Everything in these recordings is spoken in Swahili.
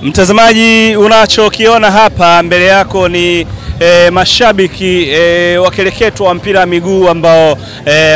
Mtazamaji, unachokiona hapa mbele yako ni mashabiki wakeleketwa wa mpira wa miguu ambao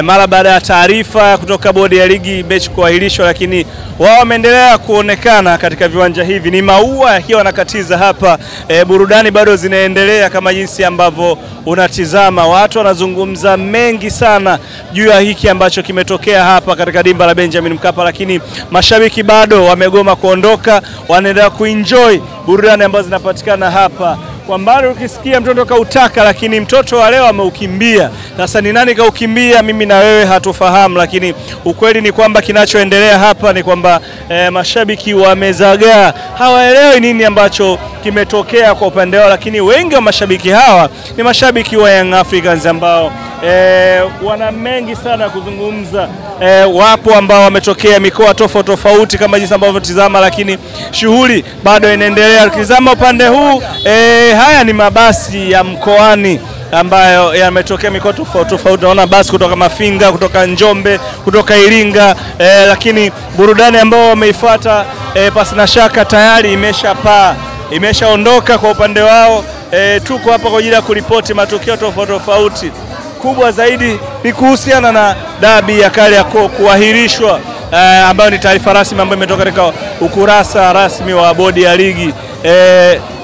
mara baada ya taarifa kutoka bodi ya ligi mechi kuahirishwa, lakini wao wameendelea kuonekana katika viwanja hivi. Ni maua yakiwa nakatiza hapa, burudani bado zinaendelea kama jinsi ambavyo unatizama. Watu wanazungumza mengi sana juu ya hiki ambacho kimetokea hapa katika dimba la Benjamin Mkapa, lakini mashabiki bado wamegoma kuondoka, wanaendelea kuenjoy burudani ambazo zinapatikana hapa. Kwa mbali ukisikia mtoto kautaka, lakini mtoto wa leo ameukimbia. Sasa ni nani kaukimbia, mimi na wewe hatufahamu, lakini ukweli ni kwamba kinachoendelea hapa ni kwamba mashabiki wamezagaa, hawaelewi nini ambacho kimetokea kwa upande wao, lakini wengi wa mashabiki hawa ni mashabiki wa Young Africans ambao wana mengi sana kuzungumza. Wapo ambao wametokea mikoa tofauti tofauti kama jinsi ambavyo tizama, lakini shughuli bado inaendelea. Ukitazama upande huu haya ni mabasi ya mkoani ambayo yametokea mikoa tofauti tofauti. Naona basi kutoka Mafinga, kutoka Njombe, kutoka Iringa, lakini burudani ambao wameifuata pasina shaka tayari imeshaondoka kwa upande wao. Tuko hapa kwa ajili ya kuripoti matukio tofauti tofauti. Kubwa zaidi ni kuhusiana na dabi ya Kariakoo kuahirishwa, ambayo ni taarifa rasmi ambayo imetoka katika ukurasa rasmi wa bodi ya ligi.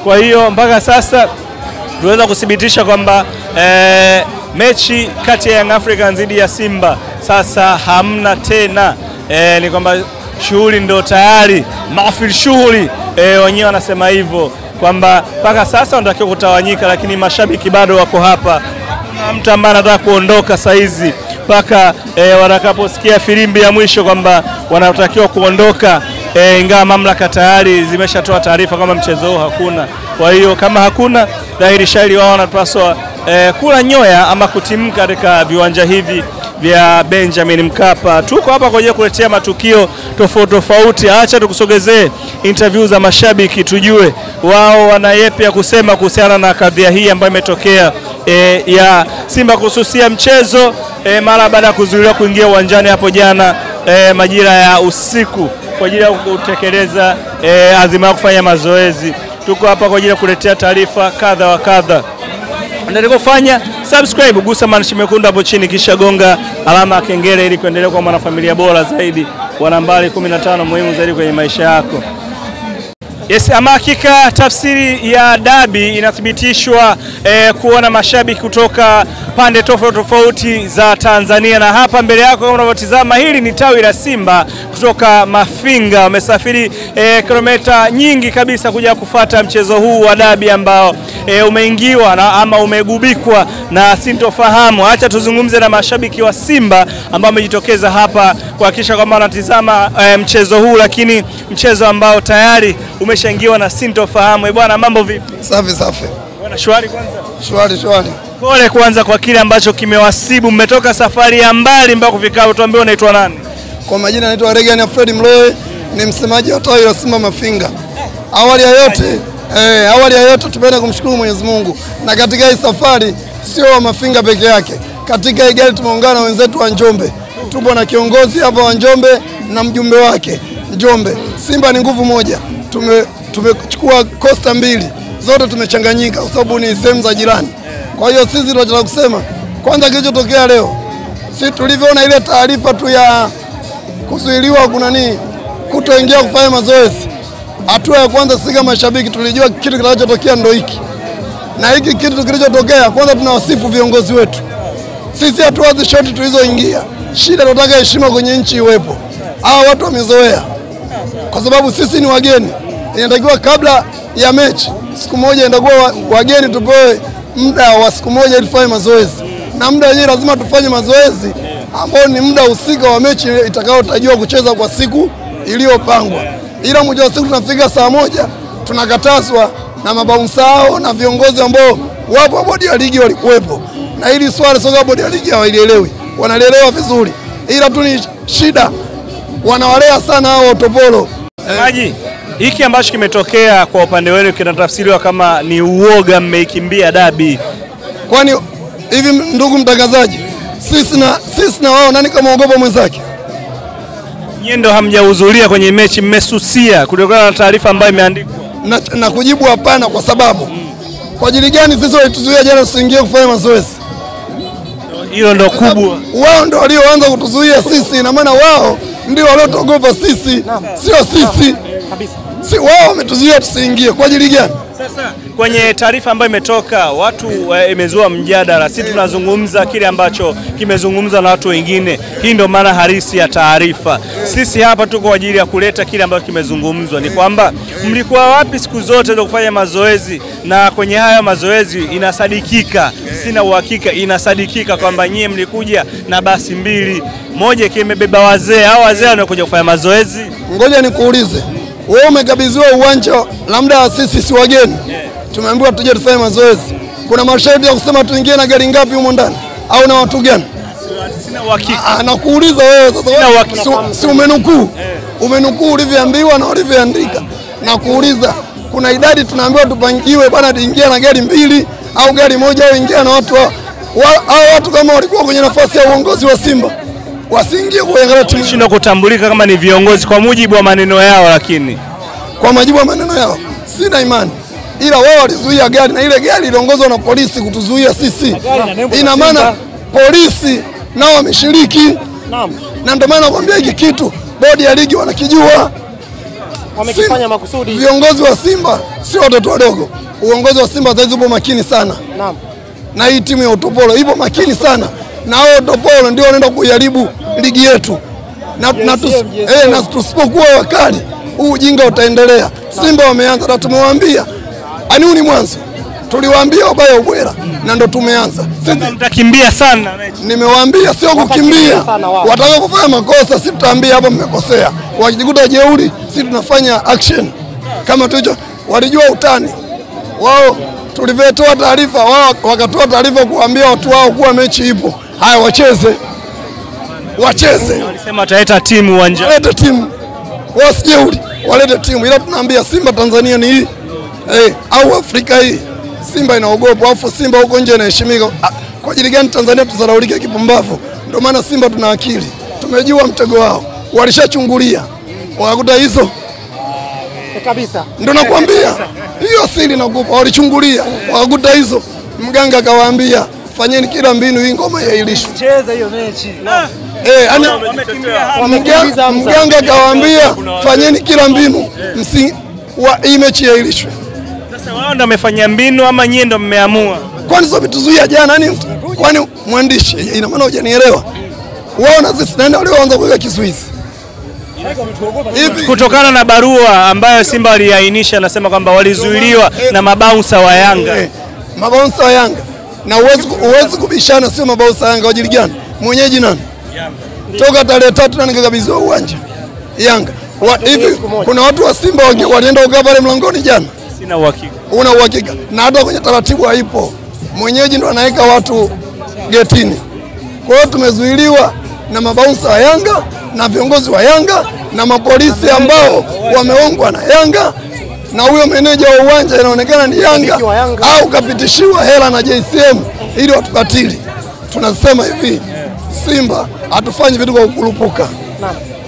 Kwa hiyo mpaka sasa tunaweza kuthibitisha kwamba mechi kati ya Young Africans dhidi ya Simba sasa hamna tena. Ni kwamba shughuli ndio tayari mafil shughuli, wenyewe wanasema hivyo kwamba mpaka sasa wanatakiwa kutawanyika, lakini mashabiki bado wako hapa. Mtu ambaye anataka kuondoka saizi mpaka watakaposikia filimbi ya mwisho kwamba wanatakiwa kuondoka, ingawa mamlaka tayari zimeshatoa taarifa kama mchezo huu hakuna. Kwa hiyo kama hakuna, dhahiri shahiri wao wanapaswa kula nyoya ama kutimka katika viwanja hivi vya Benjamin Mkapa. Tuko hapa kwa ajili ya kuletea matukio tofauti tofauti. Acha tukusogezee interview za mashabiki tujue wao wana yepi ya kusema kuhusiana na kadhia hii ambayo imetokea ya Simba kususia mchezo mara baada ya kuzuiliwa kuingia uwanjani hapo jana majira ya usiku kwa ajili ya kutekeleza azima ya kufanya mazoezi. Tuko hapa kwa ajili ya kuletea taarifa kadha wa kadha. Endelea kufanya subscribe, gusa maandishi mekundu hapo chini, kisha gonga alama ya kengele ili kuendelea kuwa mwanafamilia bora zaidi wa nambari 15 muhimu zaidi kwenye maisha yako. Yes, ama hakika tafsiri ya dabi inathibitishwa kuona mashabiki kutoka pande tofauti tofauti za Tanzania, na hapa mbele yako kama unavyotazama hili ni tawi la Simba kutoka Mafinga. Wamesafiri kilomita nyingi kabisa kuja kufuata mchezo huu wa dabi ambao umeingiwa ama umegubikwa na sintofahamu. Acha tuzungumze na mashabiki wa Simba ambao wamejitokeza hapa kuhakikisha kwamba wanatazama mchezo huu, lakini mchezo ambao tayari umeshaingiwa na sintofahamu. Bwana, mambo vipi? Safi safi. Bwana, shwari kwanza? Shwari. Pole kwanza kwa kile ambacho kimewasibu. Mmetoka safari ya mbali mpaka kufika. Tuambie unaitwa nani? Kwa majina naitwa Regan Fred Mloe, ni msemaji wa tawi la Simba Mafinga. Awali ya yote tupenda kumshukuru Mwenyezi Mungu, na katika hii safari sio wa Mafinga peke yake. Katika hii gari tumeungana wenzetu wa Njombe. Tupo na kiongozi hapa wa Njombe na mjumbe wake Njombe. Simba ni nguvu moja. Tumechukua kosta mbili, zote tumechanganyika kwa sababu ni sehemu za jirani. Kwa hiyo sisi tunataka kusema kwanza kilichotokea leo, sisi tulivyoona ile taarifa tu ya kuzuiliwa kutoingia kufanya mazoezi, hatua ya kwanza sisi kama mashabiki tulijua kitu kinachotokea ndio hiki. Na hiki kitu kilichotokea, kwanza tunawasifu viongozi wetu. Sisi hatua za shoti tulizoingia, shida tunataka heshima kwenye nchi iwepo. Hawa watu wamezoea, kwa sababu sisi ni wageni. Inatakiwa kabla ya mechi siku moja inatakuwa wageni tupewe muda wa siku moja ili tufanye mazoezi, na muda wenyewe lazima tufanye mazoezi ambao ni muda husika wa mechi itakayotajwa kucheza kwa siku iliyopangwa. Ila mmoja wa siku tunafika saa moja tunakatazwa na mabaunsa hao na viongozi ambao wapo bodi ya ligi walikuwepo, na hili swali soka bodi ya ligi hawalielewi. Wanalielewa vizuri, ila tu ni shida wanawalea sana hao utopolo. Maji hiki ambacho kimetokea kwa upande wenu kinatafsiriwa kama ni uoga, mmeikimbia dabi. Kwani hivi ndugu mtangazaji, sisi na wao nani kama ogopa mwenzake? Nyinyi ndio hamjahudhuria kwenye mechi, mmesusia kutokana na taarifa ambayo imeandikwa. na kujibu hapana, kwa sababu kwa ajili gani sisi walituzuia jana tusiingie kufanya mazoezi? Hilo ndo kubwa. Wao ndio walioanza kutuzuia sisi, ina maana wao ndio waliotuogopa sisi, sio sisi. Si wao wametuzuia tusiingie kwa ajili gani? Sasa kwenye taarifa ambayo imetoka watu imezua mjadala, sisi tunazungumza kile ambacho kimezungumzwa na watu wengine. Hii ndio maana halisi ya taarifa. Sisi hapa tuko kwa ajili ya kuleta kile ambacho kimezungumzwa. Ni kwamba mlikuwa wapi siku zote za kufanya mazoezi, na kwenye haya mazoezi inasadikika, sina uhakika, inasadikika kwamba nyie mlikuja na basi mbili, moja kimebeba wazee au wazee wanakuja kufanya mazoezi. Ngoja nikuulize, wewe umekabidhiwa uwanja, labda sisi si wageni, tumeambiwa tuje tufanye mazoezi, kuna masharti ya kusema tuingie na gari ngapi humo ndani au na watu gani? Sina uhakika. Nakuuliza wewe sasa, si umenukuu ulivyoambiwa na ulivyoandika. Nakuuliza, kuna idadi tunaambiwa tupangiwe bwana, tuingie na gari mbili au gari moja au ingia na watu hao watu kama walikuwa kwenye nafasi ya uongozi wa Simba wasiingie kuangalia timu. Shinda kutambulika kama ni viongozi kwa mujibu wa maneno yao, lakini kwa mujibu wa maneno yao sina imani, ila wao walizuia gari na ile gari iliongozwa na polisi kutuzuia sisi. Ina maana polisi nao wameshiriki. Na ndio maana nakwambia hiki kitu bodi ya ligi wanakijua, wamekifanya makusudi. Viongozi wa Simba sio watoto wadogo. Uongozi wa Simba sasa upo makini sana. Na hii timu ya Utopolo ipo makini sana, na hao Utopolo ndio wanaenda kuiharibu ligi yetu. Na tusipokuwa wakali, huu ujinga utaendelea. Simba wameanza, na tumewaambia aniuni mwanzo, tuliwaambia wabaya ubwela, na ndo tumeanza. Mtakimbia sana. Nimewaambia sio kukimbia, wataka kufanya makosa sisi tutaambia hapa mmekosea. Wakijikuta jeuri sisi tunafanya action. Kama tulicho walijua utani wao, tulivyotoa taarifa wao wakatoa taarifa kuambia watu wao kuwa mechi ipo. Haya, wacheze. Walisema wataleta timu uwanjani. Walete timu. Wasijeuri, walete timu. Ila tunaambia Simba Tanzania ni hii. Au Afrika hii. Simba inaogopa, afu Simba huko nje inaheshimika. Kwa ajili gani Tanzania tuzaraulike kipumbavu? Ndio maana Simba tuna akili. Tumejua mtego wao. Walishachungulia. Wakakuta hizo kabisa. Ndio nakwambia. Hiyo siri nakupa, walichungulia. Wakakuta hizo. Mganga akawaambia, fanyeni kila mbinu hii ngoma iahirishwe. Cheza hiyo mechi. Mganga akawaambia, fanyeni kila mbinu hii mechi iahirishwe. Sasa wao ndio wamefanya mbinu ama nyie ndio mmeamua? Kwani sio tuzuia jana nani? Kwani mwandishi, ina maana hujanielewa? Wao na sisi ndio walioanza kuweka kizuizi. Kutokana na barua ambayo Simba waliainisha, nasema kwamba walizuiliwa na mabouncer wa Yanga. Mabouncer wa Yanga. Na uwezi kubishana, sio mabouncer wa Yanga. Wajili gani? Mwenyeji nani? Toka tarehe 3 nani kakabidhiwa uwanja? Yanga. Hivi kuna watu wa Simba walienda kukaa pale mlangoni jana? Sina uhakika. Una uhakika? Na hata kwenye taratibu haipo. Mwenyeji ndo anaweka watu getini. Kwa hiyo tumezuiliwa na mabouncer wa Yanga na viongozi wa Yanga na mapolisi ambao wameongwa na Yanga, na huyo meneja wa uwanja inaonekana ni Yanga au kapitishiwa hela na JCM ili watukatili. Tunasema hivi, Simba hatufanyi vitu kwa kukurupuka.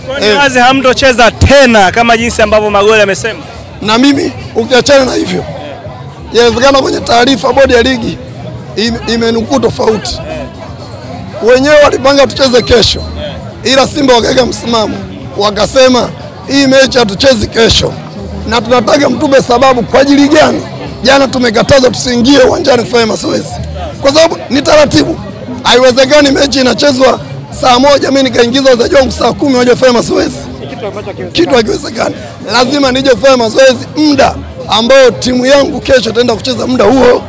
Kwani hamtocheza tena kama jinsi ambavyo Magoli amesema? Na mimi ukiachana na hivyo, inawezekana kwenye taarifa bodi ya ligi imenukuu tofauti. Wenyewe walipanga tucheze kesho, ila Simba wakaweka msimamo, wakasema hii mechi hatuchezi kesho, na tunataka mtupe sababu kwa ajili gani jana tumekataza tusiingie uwanjani kufanya mazoezi. Kwa sababu ni taratibu. Haiwezekani mechi inachezwa saa 1 mimi nikaingiza wachezaji wangu saa 10 waje kufanya mazoezi. Kitu hakiwezekani. Lazima nije kufanya mazoezi muda ambao timu yangu kesho itaenda kucheza muda huo.